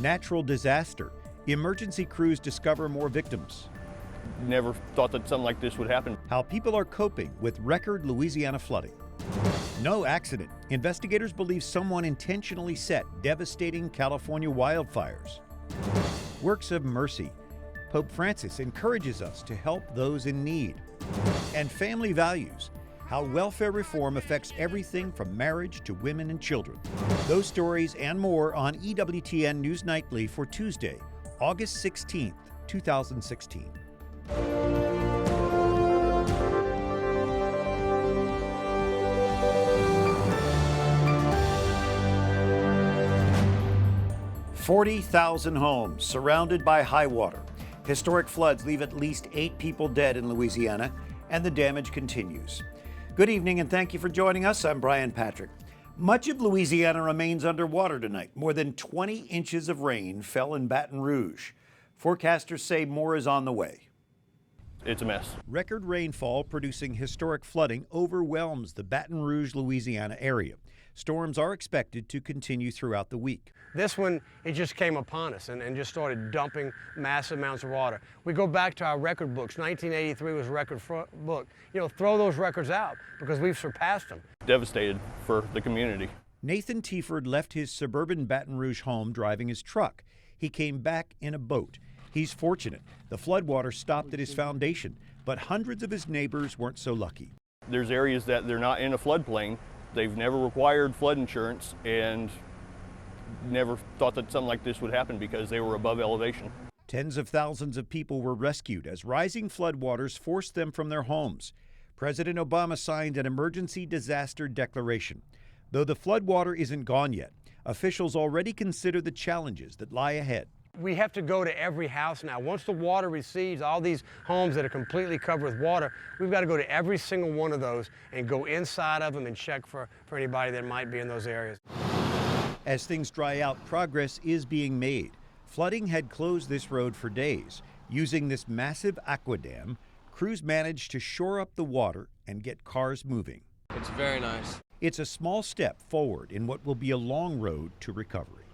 Natural disaster. Emergency crews discover more victims. Never thought that something like this would happen. How people are coping with record Louisiana flooding. No accident. Investigators believe someone intentionally set devastating California wildfires. Works of mercy. Pope Francis encourages us to help those in need. And family values. How welfare reform affects everything from marriage to women and children. Those stories and more on EWTN News Nightly for Tuesday, August 16th, 2016. $40,000 homes surrounded by high water. Historic floods leave at least 8 people dead in Louisiana, and the damage continues. Good evening, and thank you for joining us. I'm Brian Patrick. Much of Louisiana remains underwater tonight. More than 20 inches of rain fell in Baton Rouge. Forecasters say more is on the way. It's a mess. Record rainfall producing historic flooding overwhelms the Baton Rouge, Louisiana area. Storms are expected to continue throughout the week. This one, it just came upon us and just started dumping massive amounts of water. We go back to our record books. 1983 was a record book. Throw those records out because we've surpassed them. Devastated for the community. Nathan Tieford left his suburban Baton Rouge home driving his truck. He came back in a boat. He's fortunate. The floodwater stopped at his foundation, but hundreds of his neighbors weren't so lucky. There's areas that they're not in a floodplain. They've never required flood insurance and never thought that something like this would happen because they were above elevation. Tens of thousands of people were rescued as rising floodwaters forced them from their homes. President Obama signed an emergency disaster declaration. Though the floodwater isn't gone yet, officials already consider the challenges that lie ahead. We have to go to every house now. Once the water recedes, all these homes that are completely covered with water, we've got to go to every single one of those and go inside of them and check for anybody that might be in those areas. As things dry out, progress is being made. Flooding had closed this road for days. Using this massive aquadam, crews managed to shore up the water and get cars moving. It's very nice. It's a small step forward in what will be a long road to recovery.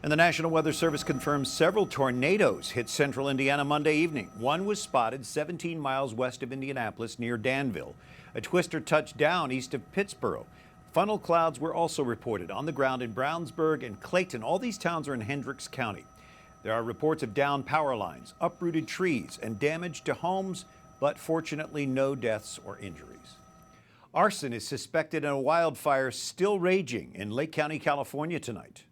And the National Weather Service confirms several tornadoes hit central Indiana Monday evening. One was spotted 17 miles west of Indianapolis near Danville. A twister touched down east of Pittsburgh. Funnel clouds were also reported on the ground in Brownsburg and Clayton. All these towns are in Hendricks County. There are reports of downed power lines, uprooted trees, and damage to homes, but fortunately no deaths or injuries. Arson is suspected in a wildfire still raging in Lake County, California tonight.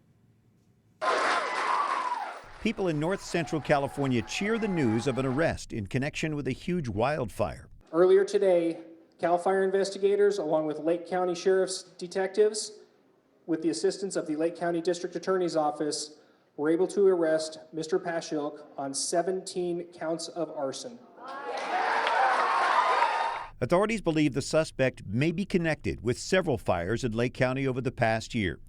People in north central California cheer the news of an arrest in connection with a huge wildfire. Earlier today, CAL FIRE investigators, along with Lake County Sheriff's detectives, with the assistance of the Lake County District Attorney's Office, were able to arrest Mr. Pashilk on 17 counts of arson. Authorities believe the suspect may be connected with several fires in Lake County over the past year.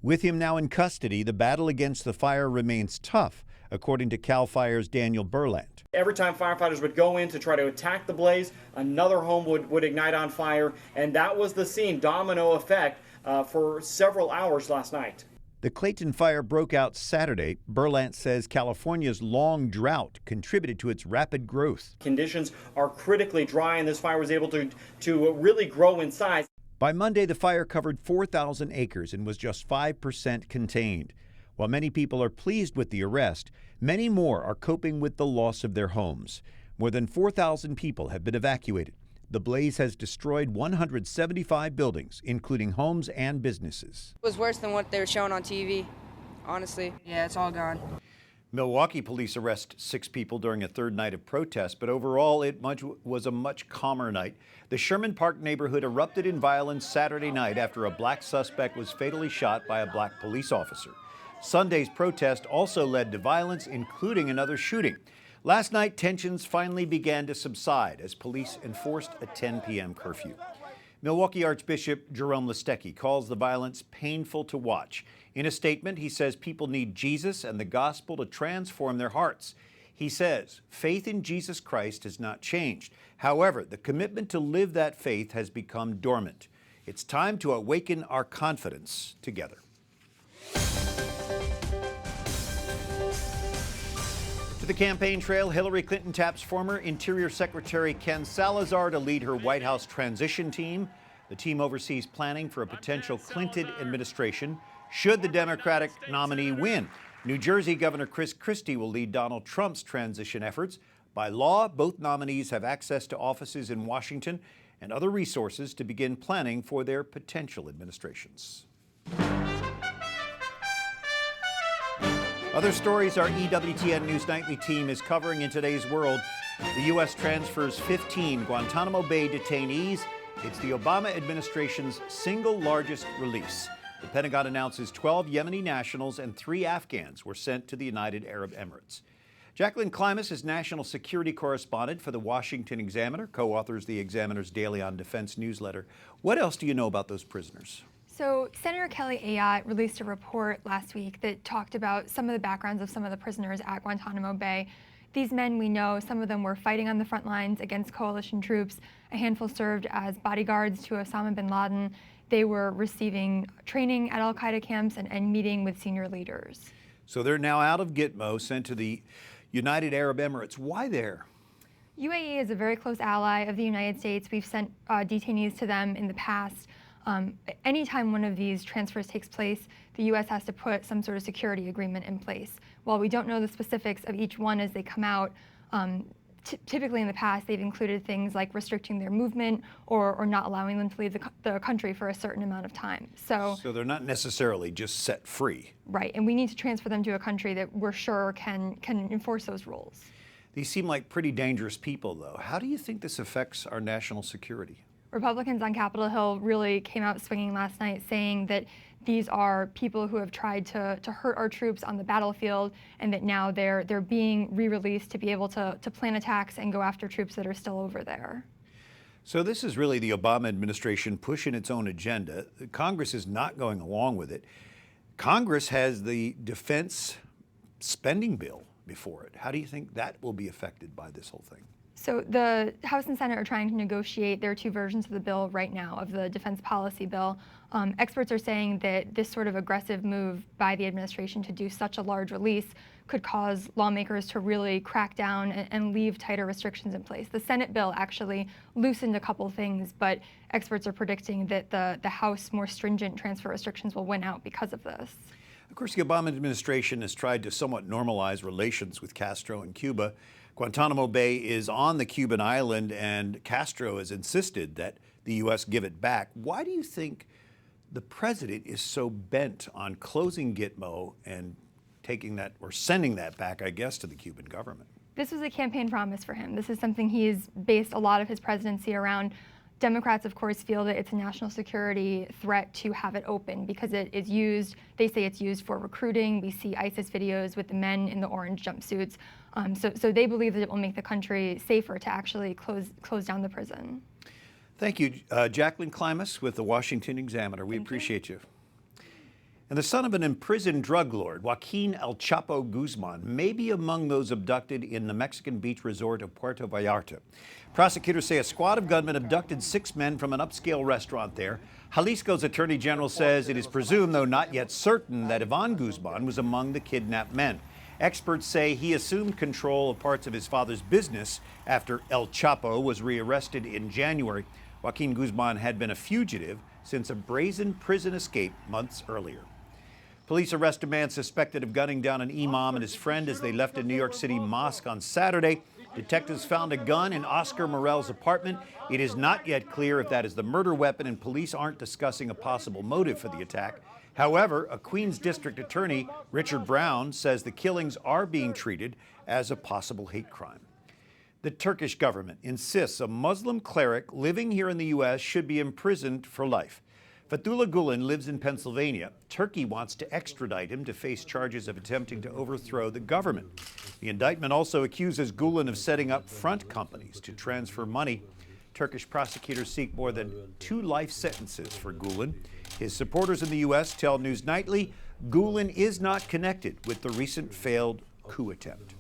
With him now in custody, the battle against the fire remains tough, according to CAL FIRE's Daniel Berlant. Every time firefighters would go in to try to attack the blaze, another home would ignite on fire, and that was the scene, domino effect, for several hours last night. The Clayton fire broke out Saturday. Berlant says California's long drought contributed to its rapid growth. Conditions are critically dry, and this fire was able to really grow in size. By Monday, the fire covered 4,000 acres and was just 5% contained. While many people are pleased with the arrest, many more are coping with the loss of their homes. More than 4,000 people have been evacuated. The blaze has destroyed 175 buildings, including homes and businesses. It was worse than what they were showing on TV, honestly. Yeah, it's all gone. Milwaukee police arrest 6 people during a third night of protest, but overall it was a much calmer night. The Sherman Park neighborhood erupted in violence Saturday night after a black suspect was fatally shot by a black police officer. Sunday's protest also led to violence, including another shooting. Last night, tensions finally began to subside as police enforced a 10 p.m. curfew. Milwaukee Archbishop Jerome Listecki calls the violence painful to watch. In a statement, he says people need Jesus and the gospel to transform their hearts. He says faith in Jesus Christ has not changed. However, the commitment to live that faith has become dormant. It's time to awaken our confidence together. the campaign trail, Hillary Clinton taps former Interior Secretary Ken Salazar to lead her White House transition team. The team oversees planning for a potential Clinton administration should the Democratic nominee win. New Jersey Governor Chris Christie will lead Donald Trump's transition efforts. By law, both nominees have access to offices in Washington and other resources to begin planning for their potential administrations. Other stories our EWTN News Nightly team is covering in today's world. The U.S. transfers 15 Guantanamo Bay detainees. It's the Obama administration's single largest release. The Pentagon announces 12 Yemeni nationals and 3 Afghans were sent to the United Arab Emirates. Jacqueline Klimas is national security correspondent for the Washington Examiner, co-authors the Examiner's Daily on Defense newsletter. What else do you know about those prisoners? So Senator Kelly Ayotte released a report last week that talked about some of the backgrounds of some of the prisoners at Guantanamo Bay. These men, we know, some of them were fighting on the front lines against coalition troops. A handful served as bodyguards to Osama bin Laden. They were receiving training at al-Qaeda camps and meeting with senior leaders. So they're now out of Gitmo, sent to the United Arab Emirates. Why there? UAE is a very close ally of the United States. We've sent detainees to them in the past. Anytime one of these transfers takes place, the U.S. has to put some sort of security agreement in place. While we don't know the specifics of each one as they come out, typically in the past they've included things like restricting their movement or not allowing them to leave the country for a certain amount of time. So they're not necessarily just set free. Right, and we need to transfer them to a country that we're sure can enforce those rules. These seem like pretty dangerous people, though. How do you think this affects our national security? Republicans on Capitol Hill really came out swinging last night, saying that these are people who have tried to hurt our troops on the battlefield, and that now they're being re-released to be able to plan attacks and go after troops that are still over there. So this is really the Obama administration pushing its own agenda. Congress is not going along with it. Congress has the defense spending bill before it. How do you think that will be affected by this whole thing? So the House and Senate are trying to negotiate their 2 versions of the bill right now, of the defense policy bill. Experts are saying that this sort of aggressive move by the administration to do such a large release could cause lawmakers to really crack down and leave tighter restrictions in place. The Senate bill actually loosened a couple things, but experts are predicting that the House more stringent transfer restrictions will win out because of this. Of course, the Obama administration has tried to somewhat normalize relations with Castro and Cuba. Guantanamo Bay is on the Cuban island, and Castro has insisted that the U.S. give it back. Why do you think the president is so bent on closing Gitmo and taking that, or sending that back, I guess, to the Cuban government? This was a campaign promise for him. This is something he's based a lot of his presidency around. Democrats, of course, feel that it's a national security threat to have it open because it is used, they say it's used for recruiting. We see ISIS videos with the men in the orange jumpsuits. So they believe that it will make the country safer to actually close down the prison. Thank you, Jacqueline Klimas with the Washington Examiner. We appreciate you. And the son of an imprisoned drug lord, Joaquin El Chapo Guzman, may be among those abducted in the Mexican beach resort of Puerto Vallarta. Prosecutors say a squad of gunmen abducted 6 men from an upscale restaurant there. Jalisco's Attorney General says it is presumed, though not yet certain, that Ivan Guzman was among the kidnapped men. Experts say he assumed control of parts of his father's business after El Chapo was rearrested in January. Joaquin Guzman had been a fugitive since a brazen prison escape months earlier. Police arrest a man suspected of gunning down an imam and his friend as they left a New York City mosque on Saturday. Detectives found a gun in Oscar Morell's apartment. It is not yet clear if that is the murder weapon, and police aren't discussing a possible motive for the attack. However, a Queens District Attorney, Richard Brown, says the killings are being treated as a possible hate crime. The Turkish government insists a Muslim cleric living here in the U.S. should be imprisoned for life. Fethullah Gulen lives in Pennsylvania. Turkey wants to extradite him to face charges of attempting to overthrow the government. The indictment also accuses Gulen of setting up front companies to transfer money. Turkish prosecutors seek more than 2 life sentences for Gulen. His supporters in the U.S. tell News Nightly Gulen is not connected with the recent failed coup attempt.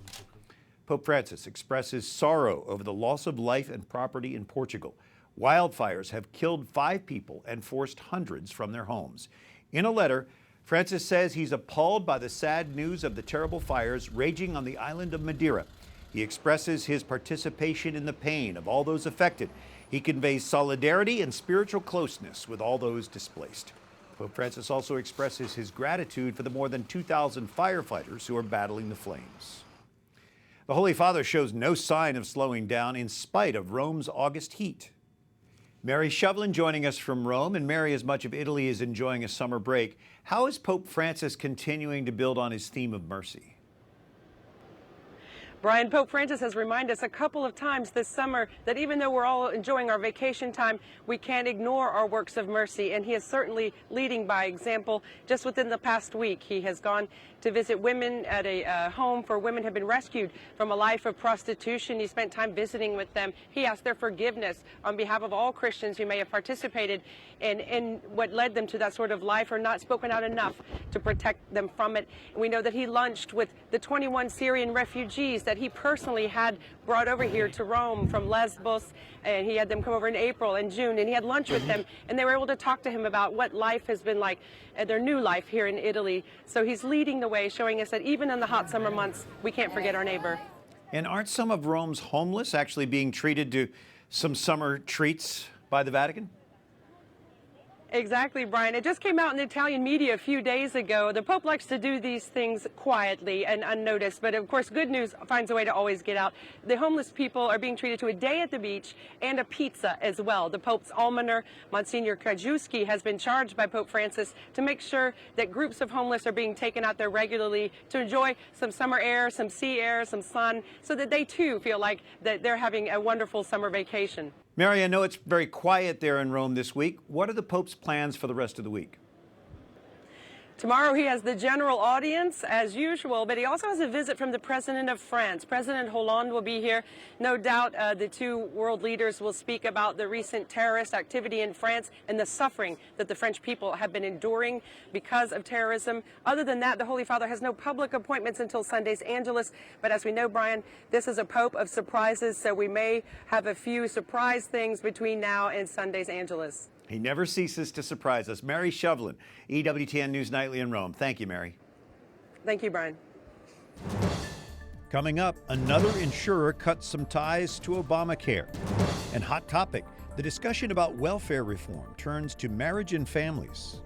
Pope Francis expresses sorrow over the loss of life and property in Portugal. Wildfires have killed 5 people and forced hundreds from their homes. In a letter, Francis says he's appalled by the sad news of the terrible fires raging on the island of Madeira. He expresses his participation in the pain of all those affected. He conveys solidarity and spiritual closeness with all those displaced. Pope Francis also expresses his gratitude for the more than 2,000 firefighters who are battling the flames. The Holy Father shows no sign of slowing down in spite of Rome's August heat. Mary Shovlin joining us from Rome. And Mary, as much of Italy is enjoying a summer break, how is Pope Francis continuing to build on his theme of mercy? Brian, Pope Francis has reminded us a couple of times this summer that even though we're all enjoying our vacation time, we can't ignore our works of mercy, and he is certainly leading by example. Just within the past week, he has gone to visit women at a home for women who have been rescued from a life of prostitution. He spent time visiting with them. He asked their forgiveness on behalf of all Christians who may have participated in what led them to that sort of life or not spoken out enough to protect them from it. We know that he lunched with the 21 Syrian refugees that he personally had brought over here to Rome from Lesbos, and he had them come over in April and June, and he had lunch with them, and they were able to talk to him about what life has been like, their new life here in Italy. So he's leading the way, showing us that even in the hot summer months, we can't forget our neighbor. And aren't some of Rome's homeless actually being treated to some summer treats by the Vatican? Exactly, Brian. It just came out in the Italian media a few days ago. The Pope likes to do these things quietly and unnoticed, but of course good news finds a way to always get out. The homeless people are being treated to a day at the beach and a pizza as well. The Pope's almoner, Monsignor Krajewski, has been charged by Pope Francis to make sure that groups of homeless are being taken out there regularly to enjoy some summer air, some sea air, some sun, so that they too feel like that they're having a wonderful summer vacation. Mary, I know it's very quiet there in Rome this week. What are the Pope's plans for the rest of the week? Tomorrow he has the general audience as usual, but he also has a visit from the President of France. President Hollande will be here. No doubt the two world leaders will speak about the recent terrorist activity in France and the suffering that the French people have been enduring because of terrorism. Other than that, the Holy Father has no public appointments until Sunday's Angelus. But as we know, Brian, this is a Pope of surprises, so we may have a few surprise things between now and Sunday's Angelus. He never ceases to surprise us. Mary Shovlin, EWTN News Nightly in Rome. Thank you, Mary. Thank you, Brian. Coming up, another insurer cuts some ties to Obamacare. And hot topic, the discussion about welfare reform turns to marriage and families.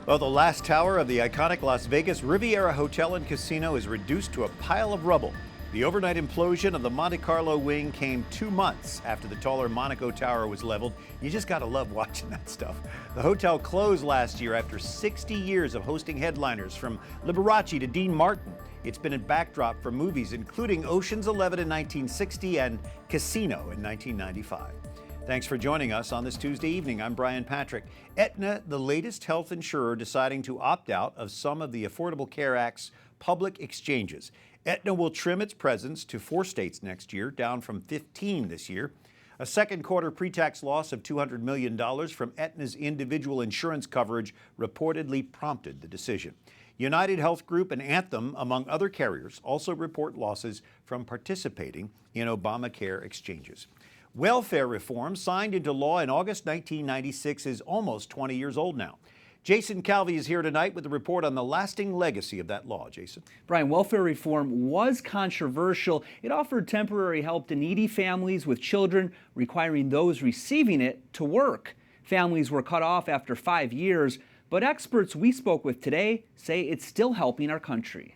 Well, the last tower of the iconic Las Vegas Riviera Hotel and Casino is reduced to a pile of rubble. The overnight implosion of the Monte Carlo wing came 2 months after the taller Monaco Tower was leveled. You just gotta love watching that stuff. The hotel closed last year after 60 years of hosting headliners from Liberace to Dean Martin. It's been a backdrop for movies including Ocean's 11 in 1960 and Casino in 1995. Thanks for joining us on this Tuesday evening. I'm Brian Patrick. Aetna, the latest health insurer deciding to opt out of some of the Affordable Care Act's public exchanges. Aetna will trim its presence to 4 states next year, down from 15 this year. A second quarter pre-tax loss of $200 million from Aetna's individual insurance coverage reportedly prompted the decision. United Health Group and Anthem, among other carriers, also report losses from participating in Obamacare exchanges. Welfare reform, signed into law in August 1996, is almost 20 years old now. Jason Calvi is here tonight with a report on the lasting legacy of that law. Jason. Brian, welfare reform was controversial. It offered temporary help to needy families with children, requiring those receiving it to work. Families were cut off after 5 years, but experts we spoke with today say it's still helping our country.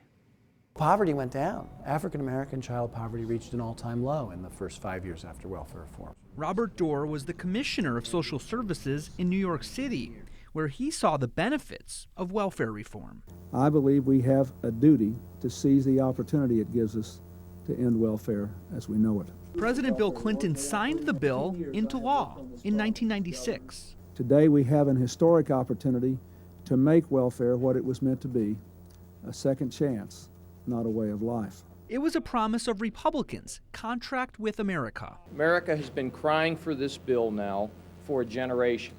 Poverty went down. African American child poverty reached an all-time low in the first 5 years after welfare reform. Robert Dorr was the commissioner of social services in New York City, where he saw the benefits of welfare reform. I believe we have a duty to seize the opportunity it gives us to end welfare as we know it. President Bill Clinton signed the bill into law in 1996. Today we have an historic opportunity to make welfare what it was meant to be, a second chance, not a way of life. It was a promise of Republicans, contract with America. America has been crying for this bill now for a generation.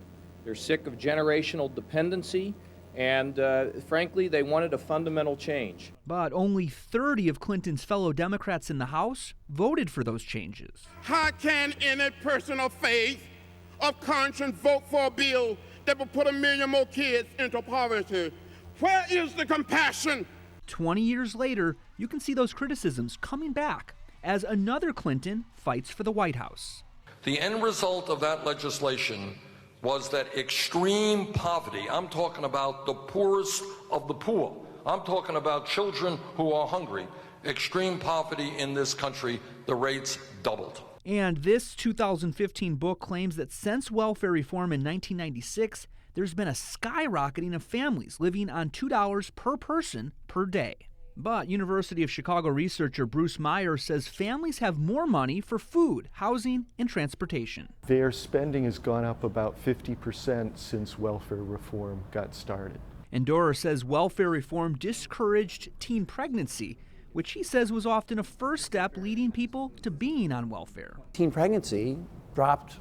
They're sick of generational dependency And frankly, they wanted a fundamental change. But only 30 of Clinton's fellow Democrats in the House voted for those changes. How can any person of faith, of conscience, vote for a bill that will put 1 million more kids into poverty? Where is the compassion? 20 years later, you can see those criticisms coming back as another Clinton fights for the White House. The end result of that legislation was that extreme poverty, I'm talking about the poorest of the poor, I'm talking about children who are hungry, extreme poverty in this country, the rates doubled. And this 2015 book claims that since welfare reform in 1996, there's been a skyrocketing of families living on $2 per person per day. But University of Chicago researcher Bruce Meyer says families have more money for food, housing, and transportation. Their spending has gone up about 50% since welfare reform got started. And Dorer says welfare reform discouraged teen pregnancy, which he says was often a first step leading people to being on welfare. Teen pregnancy dropped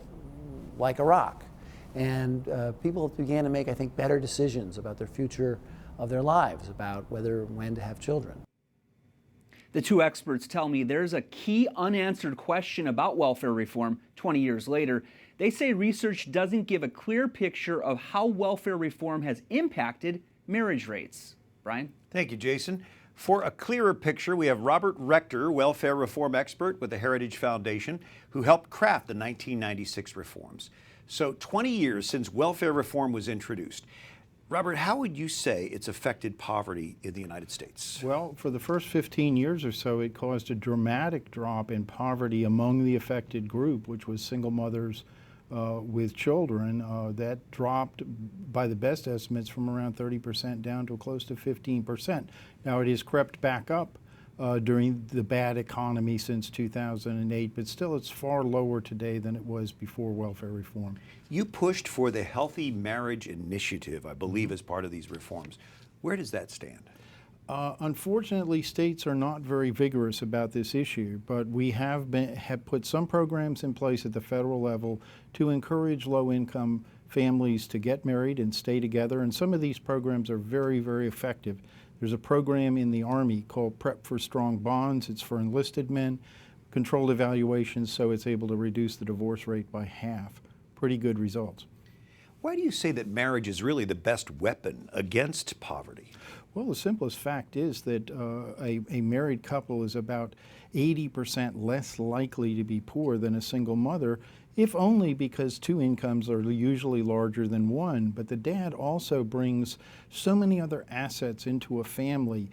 like a rock, and people began to make, I think, better decisions about their future of their lives, about whether and when to have children. The two experts tell me there's a key unanswered question about welfare reform 20 years later. They say research doesn't give a clear picture of how welfare reform has impacted marriage rates. Brian? Thank you, Jason. For a clearer picture, we have Robert Rector, welfare reform expert with the Heritage Foundation, who helped craft the 1996 reforms. So 20 years since welfare reform was introduced. Robert, how would you say it's affected poverty in the United States? Well, for the first 15 years or so, it caused a dramatic drop in poverty among the affected group, which was single mothers with children. That dropped, by the best estimates, from around 30% down to close to 15%. Now, it has crept back up during the bad economy since 2008, but still it's far lower today than it was before welfare reform. You pushed for the Healthy Marriage Initiative, I believe, as part of these reforms. Where does that stand? Unfortunately, states are not very vigorous about this issue, but we have put some programs in place at the federal level to encourage low-income families to get married and stay together, and some of these programs are very, very effective. There's a program in the Army called Prep for Strong Bonds. It's for enlisted men, controlled evaluations, so it's able to reduce the divorce rate by half. Pretty good results. Why do you say that marriage is really the best weapon against poverty? Well, the simplest fact is that a married couple is about 80% less likely to be poor than a single mother, if only because two incomes are usually larger than one. But the dad also brings so many other assets into a family.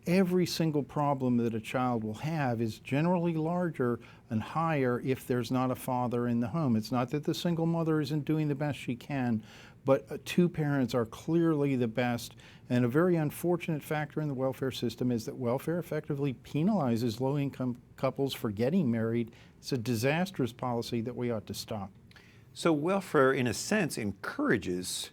Every single problem that a child will have is generally larger and higher if there's not a father in the home. It's not that the single mother isn't doing the best she can, but two parents are clearly the best. And a very unfortunate factor in the welfare system is that welfare effectively penalizes low-income couples for getting married. It's a disastrous policy that we ought to stop. So welfare, in a sense, encourages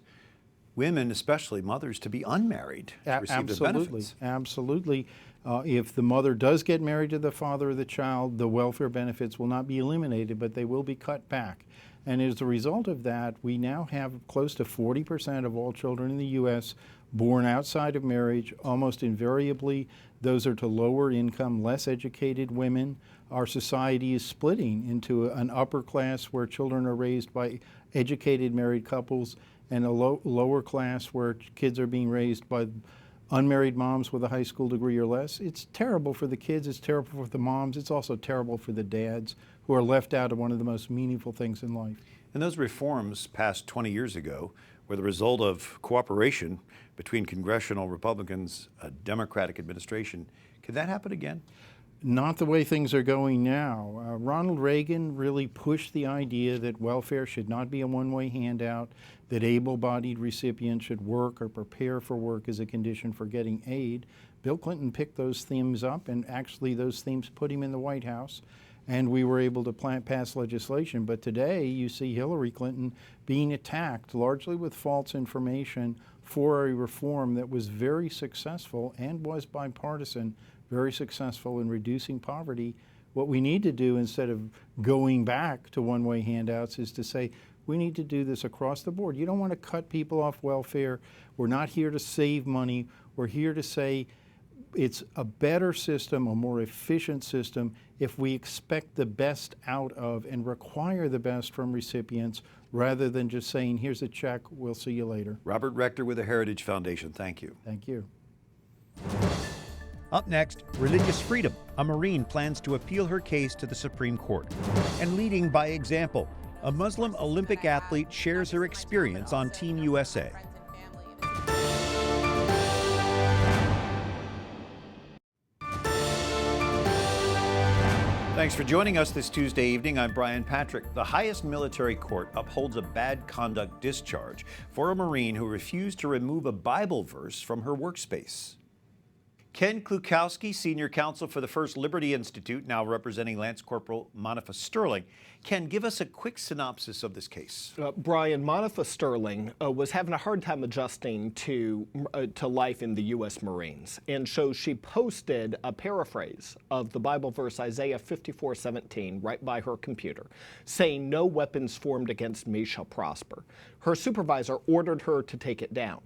women, especially mothers, to be unmarried, to receive the benefits. Absolutely. If the mother does get married to the father of the child, the welfare benefits will not be eliminated, but they will be cut back. And as a result of that, we now have close to 40% of all children in the U.S. born outside of marriage. Almost invariably, those are to lower income, less educated women. Our society is splitting into an upper class where children are raised by educated married couples and a lower class where kids are being raised by unmarried moms with a high school degree or less. It's terrible for the kids, it's terrible for the moms, it's also terrible for the dads who are left out of one of the most meaningful things in life. And those reforms passed 20 years ago were the result of cooperation between congressional Republicans, a Democratic administration. Could that happen again? Not the way things are going now. Ronald Reagan really pushed the idea that welfare should not be a one-way handout, that able-bodied recipients should work or prepare for work as a condition for getting aid. Bill Clinton picked those themes up, and actually those themes put him in the White House, and we were able to pass legislation. But today you see Hillary Clinton being attacked largely with false information for a reform that was very successful and was bipartisan, very successful in reducing poverty What we need to do, instead of going back to one-way handouts, is to say, we need to do this across the board. You don't want to cut people off welfare. We're not here to save money. We're here to say it's a better system, a more efficient system, if we expect the best out of and require the best from recipients, rather than just saying, here's a check, we'll see you later. Robert Rector with the Heritage Foundation, thank you. Thank you. Up next, religious freedom. A Marine plans to appeal her case to the Supreme Court. And leading by example, a Muslim Olympic athlete shares her experience on Team USA. Thanks for joining us this Tuesday evening. I'm Brian Patrick. The highest military court upholds a bad conduct discharge for a Marine who refused to remove a Bible verse from her workspace. Ken Klukowski, Senior Counsel for the First Liberty Institute, now representing Lance Corporal Monifa Sterling. Ken, give us a quick synopsis of this case. Brian, Monifa Sterling was having a hard time adjusting to life in the U.S. Marines, and so she posted a paraphrase of the Bible verse Isaiah 54:17 right by her computer, saying, "No weapons formed against me shall prosper." Her supervisor ordered her to take it down.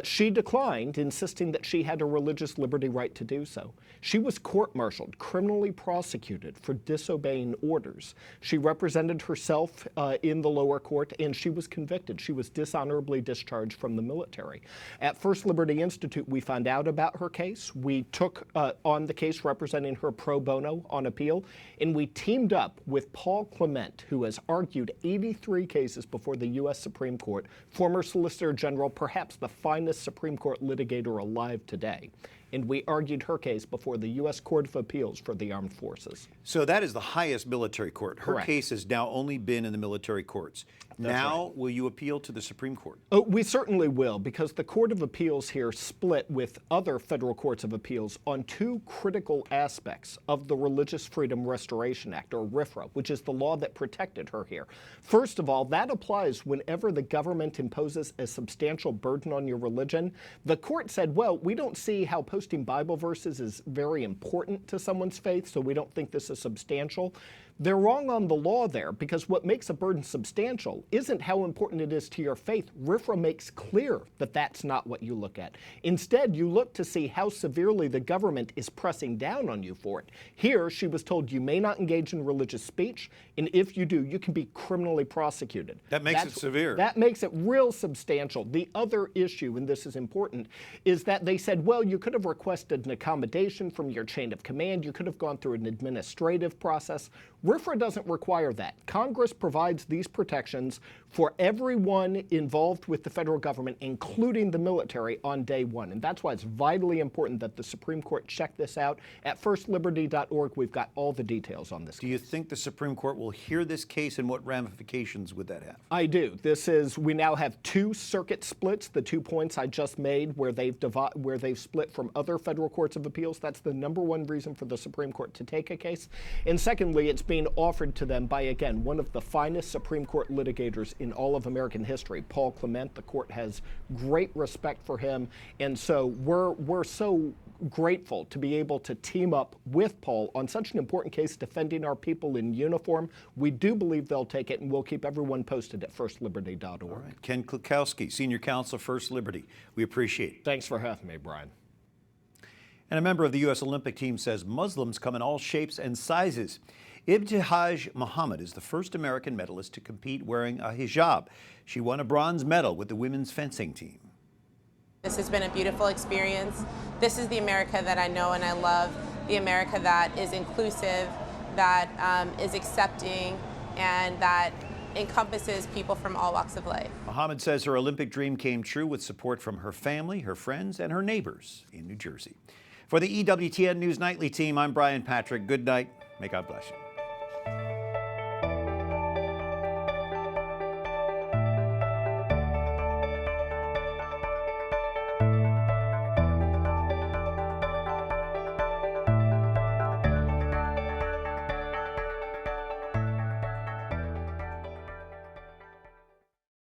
She declined, insisting that she had a religious liberty right to do so. She was court-martialed, criminally prosecuted for disobeying orders. She represented herself in the lower court, and she was convicted. She was dishonorably discharged from the military. At First Liberty Institute, we found out about her case. We took on the case representing her pro bono on appeal, and we teamed up with Paul Clement, who has argued 83 cases before the U.S. Supreme Court, former Solicitor General, perhaps the finest Supreme Court litigator alive today. And we argued her case before the U.S. Court of Appeals for the Armed Forces. So that is the highest military court. Her Correct. case has now only been in the military courts. Now, will you appeal to the Supreme Court? Oh, we certainly will, because the Court of Appeals here split with other federal courts of appeals on two critical aspects of the Religious Freedom Restoration Act, or RFRA, which is the law that protected her here. First of all, that applies whenever the government imposes a substantial burden on your religion. The court said, well, we don't see how posting Bible verses is very important to someone's faith, so we don't think this is substantial. They're wrong on the law there, because what makes a burden substantial isn't how important it is to your faith. RFRA makes clear that that's not what you look at. Instead, you look to see how severely the government is pressing down on you for it. Here, she was told you may not engage in religious speech, and if you do, you can be criminally prosecuted. That makes it severe. That makes it real substantial. The other issue, and this is important, is that they said, well, you could have requested an accommodation from your chain of command. You could have gone through an administrative process. RFRA doesn't require that. Congress provides these protections for everyone involved with the federal government, including the military, on day one. And that's why it's vitally important that the Supreme Court check this out. At firstliberty.org, we've got all the details on this. Do you think the Supreme Court will hear this case, and what ramifications would that have? I do. We now have two circuit splits, the 2 points I just made, where they've split from other federal courts of appeals. That's the number one reason for the Supreme Court to take a case. And secondly, it's being offered to them by, again, one of the finest Supreme Court litigators in all of American history, Paul Clement. The court has great respect for him, and so we're so grateful to be able to team up with Paul on such an important case defending our people in uniform. We do believe they'll take it, and we'll keep everyone posted at firstliberty.org. All right. Ken Klukowski, Senior Counsel, First Liberty. We appreciate it. Thanks for having me, Brian. And a member of the U.S. Olympic team says Muslims come in all shapes and sizes. Ibtihaj Muhammad is the first American medalist to compete wearing a hijab. She won a bronze medal with the women's fencing team. This has been a beautiful experience. This is the America that I know and I love, the America that is inclusive, that is accepting, and that encompasses people from all walks of life. Muhammad says her Olympic dream came true with support from her family, her friends, and her neighbors in New Jersey. For the EWTN News Nightly team, I'm Brian Patrick. Good night. May God bless you.